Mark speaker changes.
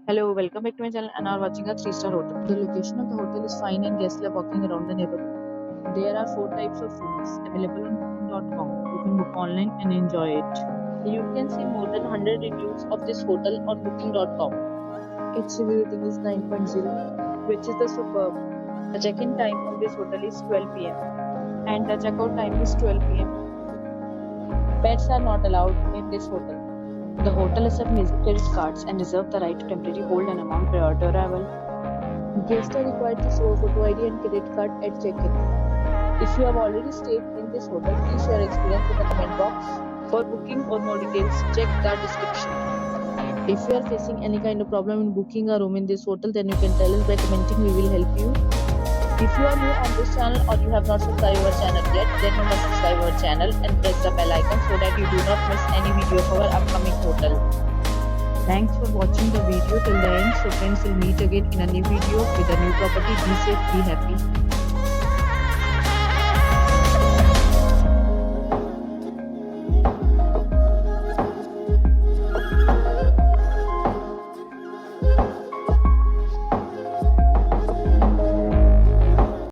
Speaker 1: Hello, welcome back to my channel and are watching a 3-star hotel. The location of the hotel is fine and guests love walking around the neighborhood. There are 4 types of rooms available on booking.com. You can book online and enjoy it. You can see more than 100 reviews of this hotel on booking.com. Its review rating is 9.0, which is the superb. The check-in time of this hotel is 12 p.m. and the check-out time is 12 p.m. Pets are not allowed in this hotel. The hotel accepts major credit cards and reserves the right to temporarily hold an amount prior to arrival. Guests are required to show a photo ID and credit card at check-in. If you have already stayed in this hotel, please share your experience in the comment box. For booking or more details, check the description. If you are facing any kind of problem in booking a room in this hotel, then you can tell us by commenting. We will help you. If you are new on this channel or you have not subscribed our channel yet, then you must subscribe our channel and press the bell icon so that you do not miss any video of our upcoming hotel. Thanks for watching the video till the end. So friends, will meet again in a new video with a new property. Be safe, be happy.